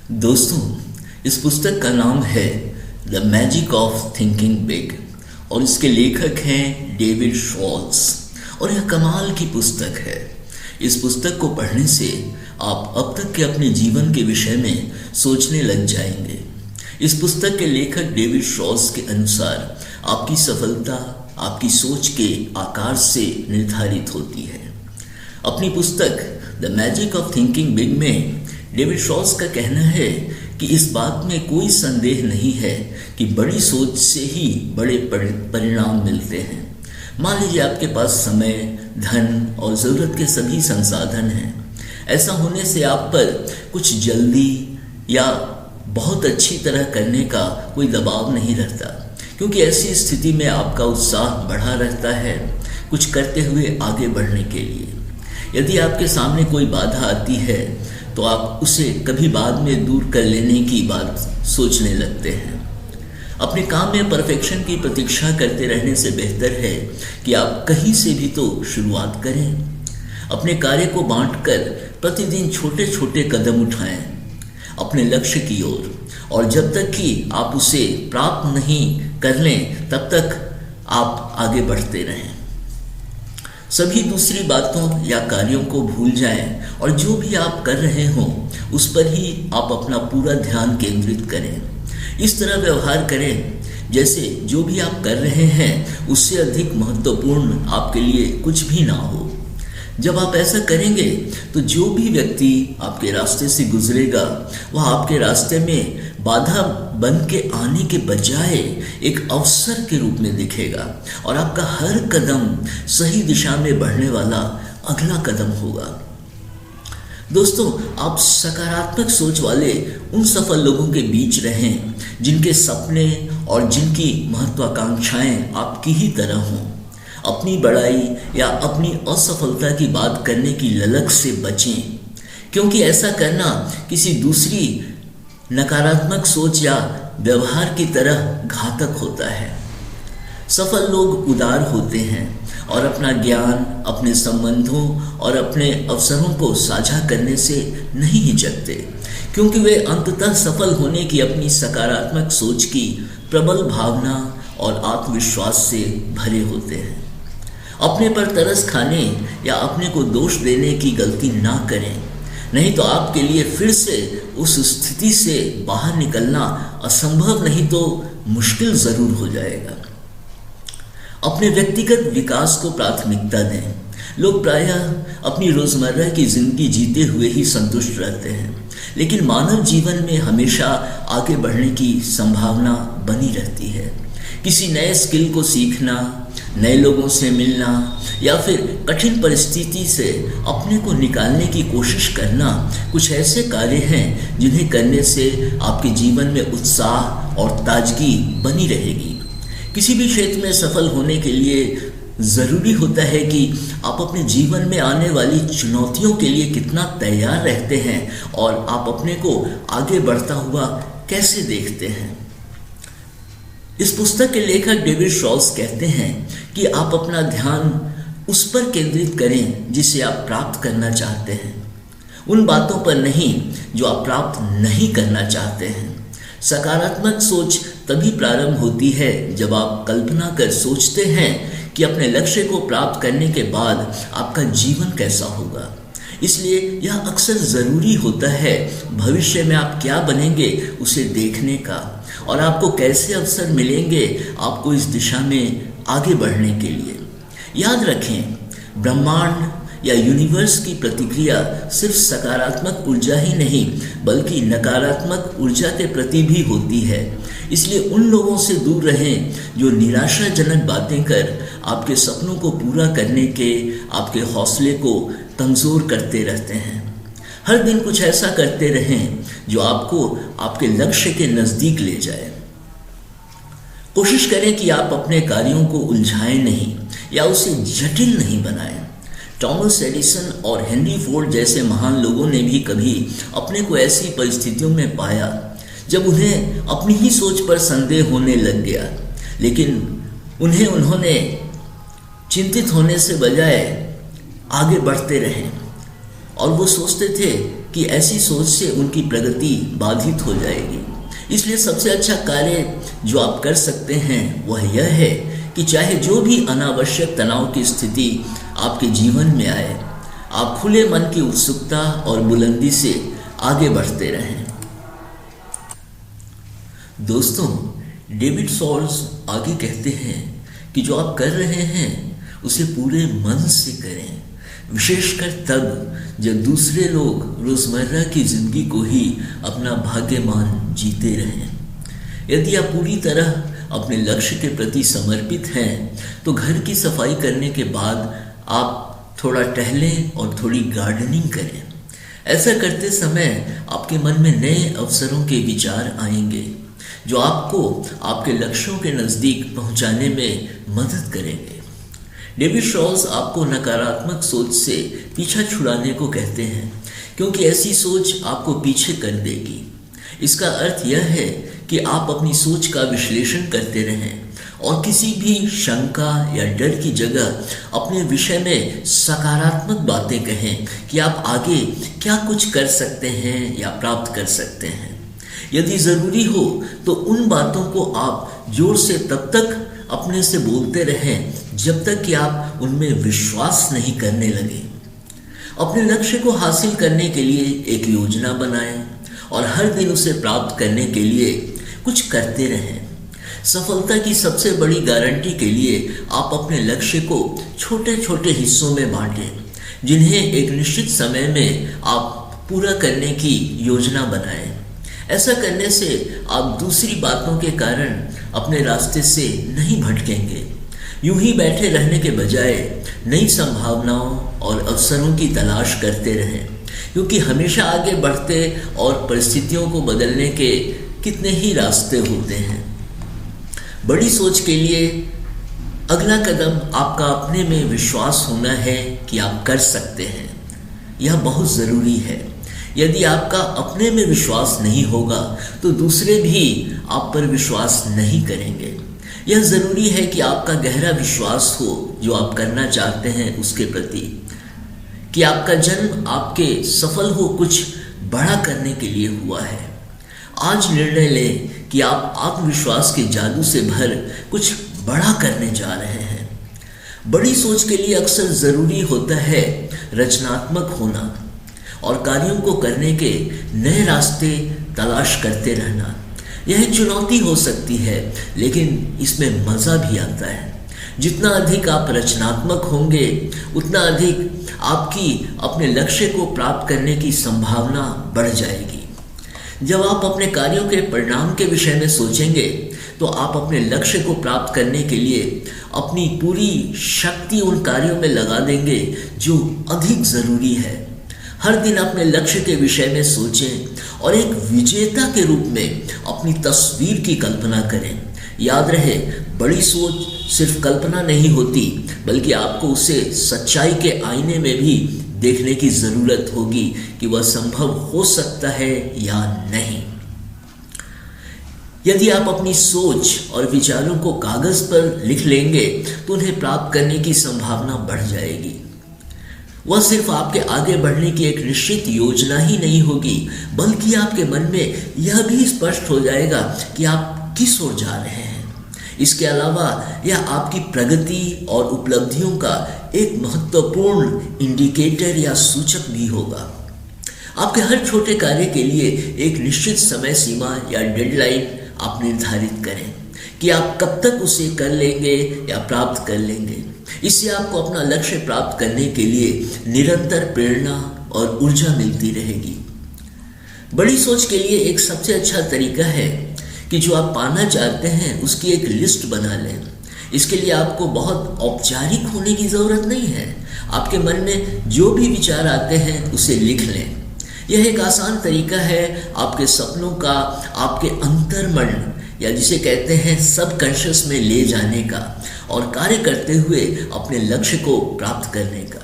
दोस्तों, इस पुस्तक का नाम है the magic of thinking big और इसके लेखक हैं डेविड शॉल्स। और यह कमाल की पुस्तक है। इस पुस्तक को पढ़ने से आप अब तक के अपने जीवन के विषय में सोचने लग जाएंगे। इस पुस्तक के लेखक डेविड शॉल्स के अनुसार आपकी सफलता आपकी सोच के आकार से निर्धारित होती है। अपनी पुस्तक the magic of thinking big में डेविड शॉल्स का कहना है कि इस बात में कोई संदेह नहीं है कि बड़ी सोच से ही बड़े परिणाम मिलते हैं। मान लीजिए आपके पास समय, धन और ज़रूरत के सभी संसाधन हैं। ऐसा होने से आप पर कुछ जल्दी या बहुत अच्छी तरह करने का कोई दबाव नहीं रहता, क्योंकि ऐसी स्थिति में आपका उत्साह बढ़ा रहता है कुछ करते हुए आगे बढ़ने के लिए। यदि आपके सामने कोई बाधा आती है तो आप उसे कभी बाद में दूर कर लेने की बात सोचने लगते हैं। अपने काम में परफेक्शन की प्रतीक्षा करते रहने से बेहतर है कि आप कहीं से भी तो शुरुआत करें। अपने कार्य को बांटकर प्रतिदिन छोटे छोटे कदम उठाएं अपने लक्ष्य की ओर, और जब तक कि आप उसे प्राप्त नहीं कर लें तब तक आप आगे बढ़ते रहें। सभी दूसरी बातों या कार्यों को भूल जाएं और जो भी आप कर रहे हों उस पर ही आप अपना पूरा ध्यान केंद्रित करें। इस तरह व्यवहार करें जैसे जो भी आप कर रहे हैं उससे अधिक महत्वपूर्ण आपके लिए कुछ भी ना हो। जब आप ऐसा करेंगे तो जो भी व्यक्ति आपके रास्ते से गुजरेगा वह आपके रास्ते में बाधा बन के आने के बजाय एक अवसर के रूप में दिखेगा और आपका हर कदम सही दिशा में बढ़ने वाला अगला कदम होगा। दोस्तों, आप सकारात्मक सोच वाले उन सफल लोगों के बीच रहें जिनके सपने और जिनकी महत्वाकांक्षाएं आपकी ही तरह हों। अपनी बड़ाई या अपनी असफलता की बात करने की ललक से बचें, क्योंकि ऐसा करना किसी दूसरी नकारात्मक सोच या व्यवहार की तरह घातक होता है। सफल लोग उदार होते हैं और अपना ज्ञान, अपने संबंधों और अपने अवसरों को साझा करने से नहीं हिचकते, क्योंकि वे अंततः सफल होने की अपनी सकारात्मक सोच की प्रबल भावना और आत्मविश्वास से भरे होते हैं। अपने पर तरस खाने या अपने को दोष देने की गलती ना करें, नहीं तो आपके लिए फिर से उस स्थिति से बाहर निकलना असंभव नहीं तो मुश्किल जरूर हो जाएगा। अपने व्यक्तिगत विकास को प्राथमिकता दें। लोग प्रायः अपनी रोजमर्रा की जिंदगी जीते हुए ही संतुष्ट रहते हैं, लेकिन मानव जीवन में हमेशा आगे बढ़ने की संभावना बनी रहती है। किसी नए स्किल को सीखना, नए लोगों से मिलना या फिर कठिन परिस्थिति से अपने को निकालने की कोशिश करना कुछ ऐसे कार्य हैं जिन्हें करने से आपके जीवन में उत्साह और ताजगी बनी रहेगी। किसी भी क्षेत्र में सफल होने के लिए ज़रूरी होता है कि आप अपने जीवन में आने वाली चुनौतियों के लिए कितना तैयार रहते हैं और आप अपने को आगे बढ़ता हुआ कैसे देखते हैं। इस पुस्तक के लेखक डेविड शॉल्स कहते हैं कि आप अपना ध्यान उस पर केंद्रित करें जिसे आप प्राप्त करना चाहते हैं, उन बातों पर नहीं जो आप प्राप्त नहीं करना चाहते हैं। सकारात्मक सोच तभी प्रारंभ होती है जब आप कल्पना कर सोचते हैं कि अपने लक्ष्य को प्राप्त करने के बाद आपका जीवन कैसा होगा। इसलिए यह अक्सर ज़रूरी होता है भविष्य में आप क्या बनेंगे उसे देखने का, और आपको कैसे अवसर मिलेंगे आपको इस दिशा में आगे बढ़ने के लिए। याद रखें, ब्रह्मांड या यूनिवर्स की प्रतिक्रिया सिर्फ सकारात्मक ऊर्जा ही नहीं बल्कि नकारात्मक ऊर्जा के प्रति भी होती है। इसलिए उन लोगों से दूर रहें जो निराशाजनक बातें कर आपके सपनों को पूरा करने के आपके हौसले को कमज़ोर करते रहते हैं। हर दिन कुछ ऐसा करते रहें जो आपको आपके लक्ष्य के नज़दीक ले जाए। कोशिश करें कि आप अपने कार्यों को उलझाएं नहीं या उसे जटिल नहीं बनाएं। थॉमस एडिसन और हेनरी फोर्ड जैसे महान लोगों ने भी कभी अपने को ऐसी परिस्थितियों में पाया जब उन्हें अपनी ही सोच पर संदेह होने लग गया, लेकिन उन्होंने चिंतित होने से बजाय आगे बढ़ते रहे और वो सोचते थे कि ऐसी सोच से उनकी प्रगति बाधित हो जाएगी। इसलिए सबसे अच्छा कार्य जो आप कर सकते हैं वह यह है कि चाहे जो भी अनावश्यक तनाव की स्थिति आपके जीवन में आए, आप खुले मन की उत्सुकता और बुलंदी से आगे बढ़ते रहें। दोस्तों, डेविड सॉल्स आगे कहते हैं कि जो आप कर रहे हैं उसे पूरे मन से करें, विशेषकर तब जब दूसरे लोग रोजमर्रा की जिंदगी को ही अपना भाग्यमान जीते रहें। यदि आप पूरी तरह अपने लक्ष्य के प्रति समर्पित हैं तो घर की सफाई करने के बाद आप थोड़ा टहलें और थोड़ी गार्डनिंग करें। ऐसा करते समय आपके मन में नए अवसरों के विचार आएंगे जो आपको आपके लक्ष्यों के नज़दीक पहुंचाने में मदद करेंगे। डेविड सॉल्स आपको नकारात्मक सोच से पीछा छुड़ाने को कहते हैं, क्योंकि ऐसी सोच आपको पीछे कर देगी। इसका अर्थ यह है कि आप अपनी सोच का विश्लेषण करते रहें और किसी भी शंका या डर की जगह अपने विषय में सकारात्मक बातें कहें कि आप आगे क्या कुछ कर सकते हैं या प्राप्त कर सकते हैं। यदि ज़रूरी हो तो उन बातों को आप जोर से तब तक अपने से बोलते रहें जब तक कि आप उनमें विश्वास नहीं करने लगे। अपने लक्ष्य को हासिल करने के लिए एक योजना बनाएं और हर दिन उसे प्राप्त करने के लिए कुछ करते रहें। सफलता की सबसे बड़ी गारंटी के लिए आप अपने लक्ष्य को छोटे छोटे हिस्सों में बांटें, जिन्हें एक निश्चित समय में आप पूरा करने की योजना बनाएं। ऐसा करने से आप दूसरी बातों के कारण अपने रास्ते से नहीं भटकेंगे। यूं ही बैठे रहने के बजाय नई संभावनाओं और अवसरों की तलाश करते रहें, क्योंकि हमेशा आगे बढ़ते और परिस्थितियों को बदलने के कितने ही रास्ते होते हैं। बड़ी सोच के लिए अगला कदम आपका अपने में विश्वास होना है कि आप कर सकते हैं। यह बहुत ज़रूरी है। यदि आपका अपने में विश्वास नहीं होगा तो दूसरे भी आप पर विश्वास नहीं करेंगे। यह ज़रूरी है कि आपका गहरा विश्वास हो जो आप करना चाहते हैं उसके प्रति, कि आपका जन्म आपके सफल हो कुछ बड़ा करने के लिए हुआ है। आज निर्णय लें कि आप आत्मविश्वास के जादू से भर कुछ बड़ा करने जा रहे हैं। बड़ी सोच के लिए अक्सर ज़रूरी होता है रचनात्मक होना और कार्यों को करने के नए रास्ते तलाश करते रहना। यह एक चुनौती हो सकती है, लेकिन इसमें मज़ा भी आता है। जितना अधिक आप रचनात्मक होंगे उतना अधिक आपकी अपने लक्ष्य को प्राप्त करने की संभावना बढ़ जाएगी। जब आप अपने कार्यों के परिणाम के विषय में सोचेंगे तो आप अपने लक्ष्य को प्राप्त करने के लिए अपनी पूरी शक्ति उन कार्यों में लगा देंगे जो अधिक ज़रूरी है। हर दिन अपने लक्ष्य के विषय में सोचें और एक विजेता के रूप में अपनी तस्वीर की कल्पना करें। याद रहे, बड़ी सोच सिर्फ कल्पना नहीं होती, बल्कि आपको उसे सच्चाई के आईने में भी देखने की ज़रूरत होगी कि वह संभव हो सकता है या नहीं। यदि आप अपनी सोच और विचारों को कागज़ पर लिख लेंगे तो उन्हें प्राप्त करने की संभावना बढ़ जाएगी। वह सिर्फ आपके आगे बढ़ने की एक निश्चित योजना ही नहीं होगी, बल्कि आपके मन में यह भी स्पष्ट हो जाएगा कि आप किस ओर जा रहे हैं। इसके अलावा यह आपकी प्रगति और उपलब्धियों का एक महत्वपूर्ण इंडिकेटर या सूचक भी होगा। आपके हर छोटे कार्य के लिए एक निश्चित समय सीमा या डेडलाइन आप निर्धारित करें कि आप कब तक उसे कर लेंगे या प्राप्त कर लेंगे। इससे आपको अपना लक्ष्य प्राप्त करने के लिए निरंतर प्रेरणा और ऊर्जा मिलती रहेगी। बड़ी सोच के लिए एक सबसे अच्छा तरीका है कि जो आप पाना चाहते हैं उसकी एक लिस्ट बना लें। इसके लिए आपको बहुत औपचारिक होने की ज़रूरत नहीं है। आपके मन में जो भी विचार आते हैं उसे लिख लें। यह एक आसान तरीका है आपके सपनों का आपके अंतर्मन या जिसे कहते हैं सबकॉन्शियस में ले जाने का और कार्य करते हुए अपने लक्ष्य को प्राप्त करने का।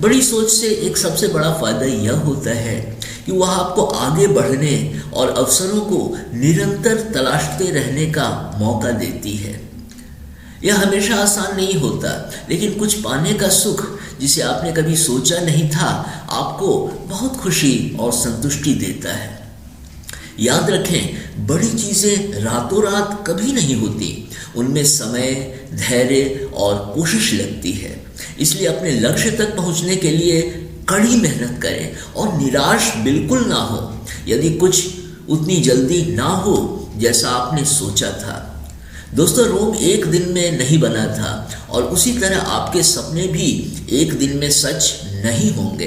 बड़ी सोच से एक सबसे बड़ा फायदा यह होता है कि वह आपको आगे बढ़ने और अवसरों को निरंतर तलाशते रहने का मौका देती है। यह हमेशा आसान नहीं होता, लेकिन कुछ पाने का सुख जिसे आपने कभी सोचा नहीं था आपको बहुत खुशी और संतुष्टि देता है। याद रखें, बड़ी चीजें रातों रात कभी नहीं होती, उनमें समय, धैर्य और कोशिश लगती है। इसलिए अपने लक्ष्य तक पहुंचने के लिए कड़ी मेहनत करें और निराश बिल्कुल ना हो यदि कुछ उतनी जल्दी ना हो जैसा आपने सोचा था। दोस्तों, रोम एक दिन में नहीं बना था और उसी तरह आपके सपने भी एक दिन में सच नहीं होंगे।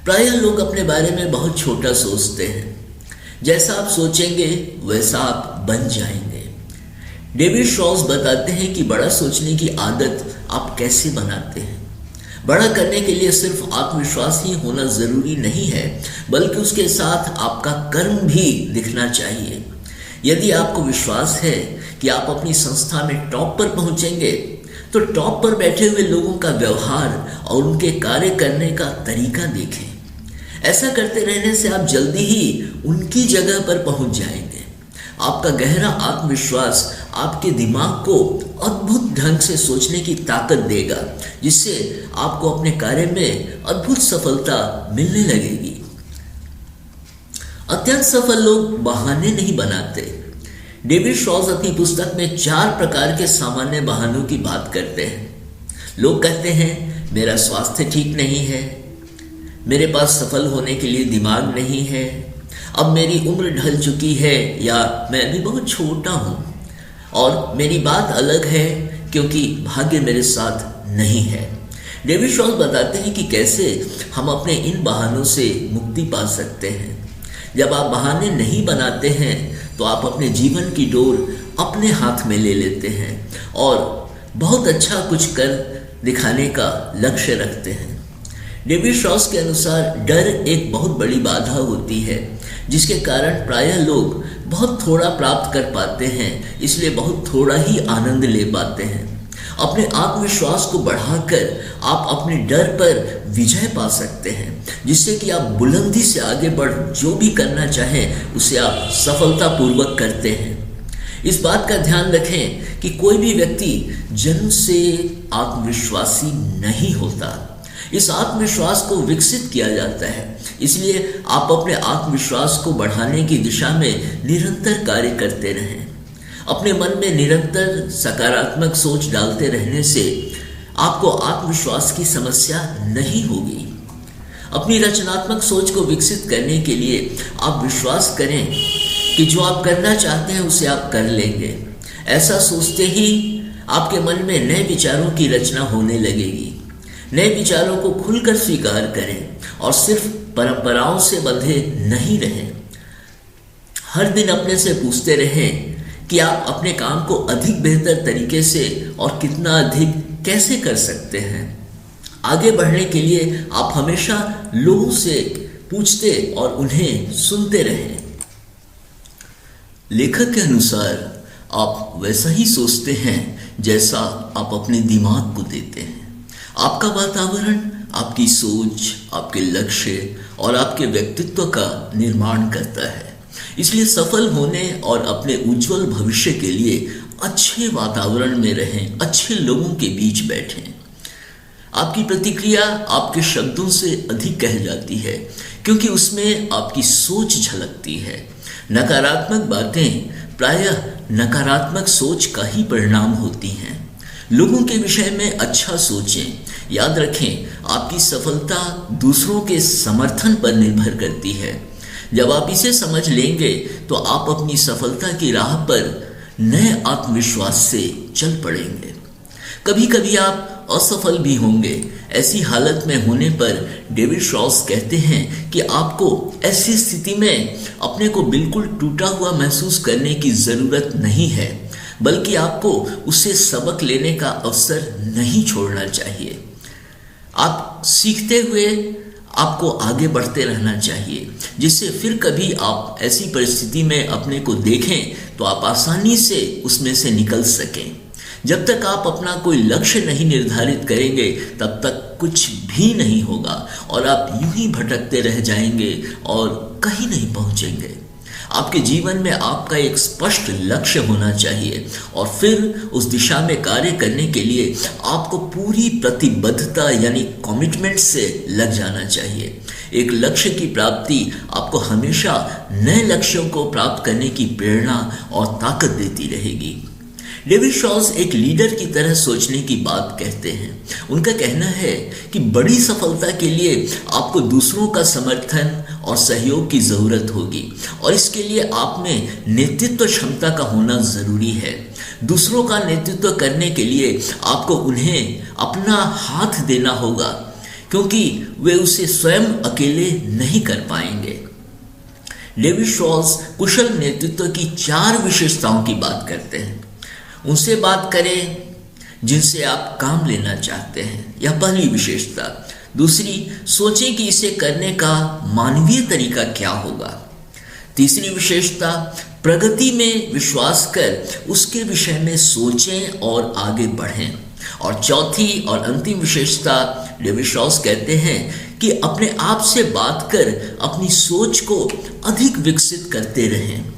प्रायः लोग अपने बारे में बहुत छोटा सोचते हैं। जैसा आप सोचेंगे वैसा आप बन जाएंगे। डेविड शॉल्स बताते हैं कि बड़ा सोचने की आदत आप कैसे बनाते हैं। बड़ा करने के लिए सिर्फ आत्मविश्वास ही होना जरूरी नहीं है, बल्कि उसके साथ आपका कर्म भी दिखना चाहिए। यदि आपको विश्वास है कि आप अपनी संस्था में टॉप पर पहुंचेंगे, तो टॉप पर बैठे हुए लोगों का व्यवहार और उनके कार्य करने का तरीका देखें। ऐसा करते रहने से आप जल्दी ही उनकी जगह पर पहुंच जाएंगे। आपका गहरा आत्मविश्वास आपके दिमाग को अद्भुत ढंग से सोचने की ताकत देगा, जिससे आपको अपने कार्य में अद्भुत सफलता मिलने लगेगी। अत्यंत सफल लोग बहाने नहीं बनाते। डेविड शॉल्स अपनी पुस्तक में 4 प्रकार के सामान्य बहानों की बात करते हैं। लोग कहते हैं, मेरा स्वास्थ्य ठीक नहीं है, मेरे पास सफल होने के लिए दिमाग नहीं है, अब मेरी उम्र ढल चुकी है, या मैं अभी बहुत छोटा हूं, और मेरी बात अलग है क्योंकि भाग्य मेरे साथ नहीं है। डेविड शॉल्स बताते हैं कि कैसे हम अपने इन बहानों से मुक्ति पा सकते हैं। जब आप बहाने नहीं बनाते हैं तो आप अपने जीवन की डोर अपने हाथ में ले लेते हैं और बहुत अच्छा कुछ कर दिखाने का लक्ष्य रखते हैं। डेविड शॉल्स के अनुसार डर एक बहुत बड़ी बाधा होती है, जिसके कारण प्रायः लोग बहुत थोड़ा प्राप्त कर पाते हैं, इसलिए बहुत थोड़ा ही आनंद ले पाते हैं। अपने आत्मविश्वास को बढ़ाकर आप अपने डर पर विजय पा सकते हैं, जिससे कि आप बुलंदी से आगे बढ़ जो भी करना चाहें उसे आप सफलतापूर्वक करते हैं। इस बात का ध्यान रखें कि कोई भी व्यक्ति जन्म से आत्मविश्वासी नहीं होता। इस आत्मविश्वास को विकसित किया जाता है। इसलिए आप अपने आत्मविश्वास को बढ़ाने की दिशा में निरंतर कार्य करते रहें। अपने मन में निरंतर सकारात्मक सोच डालते रहने से आपको आत्मविश्वास की समस्या नहीं होगी। अपनी रचनात्मक सोच को विकसित करने के लिए आप विश्वास करें कि जो आप करना चाहते हैं उसे आप कर लेंगे। ऐसा सोचते ही आपके मन में नए विचारों की रचना होने लगेगी। नए विचारों को खुलकर स्वीकार करें और सिर्फ परंपराओं से बंधे नहीं रहें। हर दिन अपने से पूछते रहें कि आप अपने काम को अधिक बेहतर तरीके से और कितना अधिक कैसे कर सकते हैं। आगे बढ़ने के लिए आप हमेशा लोगों से पूछते और उन्हें सुनते रहें। लेखक के अनुसार आप वैसा ही सोचते हैं जैसा आप अपने दिमाग को देते हैं। आपका वातावरण आपकी सोच, आपके लक्ष्य और आपके व्यक्तित्व का निर्माण करता है। इसलिए सफल होने और अपने उज्जवल भविष्य के लिए अच्छे वातावरण में रहें, अच्छे लोगों के बीच बैठें। आपकी प्रतिक्रिया आपके शब्दों से अधिक कह जाती है, क्योंकि उसमें आपकी सोच झलकती है। नकारात्मक बातें प्रायः नकारात्मक सोच का ही परिणाम होती हैं। लोगों के विषय में अच्छा सोचें। याद रखें, आपकी सफलता दूसरों के समर्थन पर निर्भर करती है। जब आप इसे समझ लेंगे तो आप अपनी सफलता की राह पर नए आत्मविश्वास से चल पड़ेंगे। कभी कभी आप असफल भी होंगे। ऐसी हालत में होने पर डेविड शॉल्स कहते हैं कि आपको ऐसी स्थिति में अपने को बिल्कुल टूटा हुआ महसूस करने की जरूरत नहीं है, बल्कि आपको उससे सबक लेने का अवसर नहीं छोड़ना चाहिए। आप सीखते हुए आपको आगे बढ़ते रहना चाहिए, जिससे फिर कभी आप ऐसी परिस्थिति में अपने को देखें तो आप आसानी से उसमें से निकल सकें। जब तक आप अपना कोई लक्ष्य नहीं निर्धारित करेंगे तब तक कुछ भी नहीं होगा और आप यूं ही भटकते रह जाएंगे और कहीं नहीं पहुंचेंगे। आपके जीवन में आपका एक स्पष्ट लक्ष्य होना चाहिए और फिर उस दिशा में कार्य करने के लिए आपको पूरी प्रतिबद्धता यानी कमिटमेंट से लग जाना चाहिए। एक लक्ष्य की प्राप्ति आपको हमेशा नए लक्ष्यों को प्राप्त करने की प्रेरणा और ताकत देती रहेगी। डेविड शॉल्स एक लीडर की तरह सोचने की बात कहते हैं। उनका कहना है कि बड़ी सफलता के लिए आपको दूसरों का समर्थन और सहयोग की जरूरत होगी और इसके लिए आप में नेतृत्व क्षमता का होना जरूरी है। दूसरों का नेतृत्व करने के लिए आपको उन्हें अपना हाथ देना होगा क्योंकि वे उसे स्वयं अकेले नहीं कर पाएंगे। डेविड शॉल्स कुशल नेतृत्व की 4 विशेषताओं की बात करते हैं। उनसे बात करें जिनसे आप काम लेना चाहते हैं, यह पहली विशेषता। दूसरी, सोचें कि इसे करने का मानवीय तरीका क्या होगा। तीसरी विशेषता, प्रगति में विश्वास कर उसके विषय में सोचें और आगे बढ़ें। और चौथी और अंतिम विशेषता, डेविड शॉल्स कहते हैं कि अपने आप से बात कर अपनी सोच को अधिक विकसित करते रहें।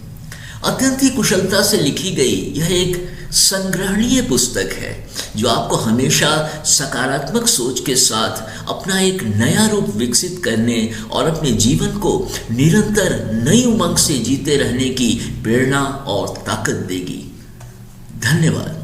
अत्यंत ही कुशलता से लिखी गई यह एक संग्रहणीय पुस्तक है जो आपको हमेशा सकारात्मक सोच के साथ अपना एक नया रूप विकसित करने और अपने जीवन को निरंतर नई उमंग से जीते रहने की प्रेरणा और ताकत देगी। धन्यवाद।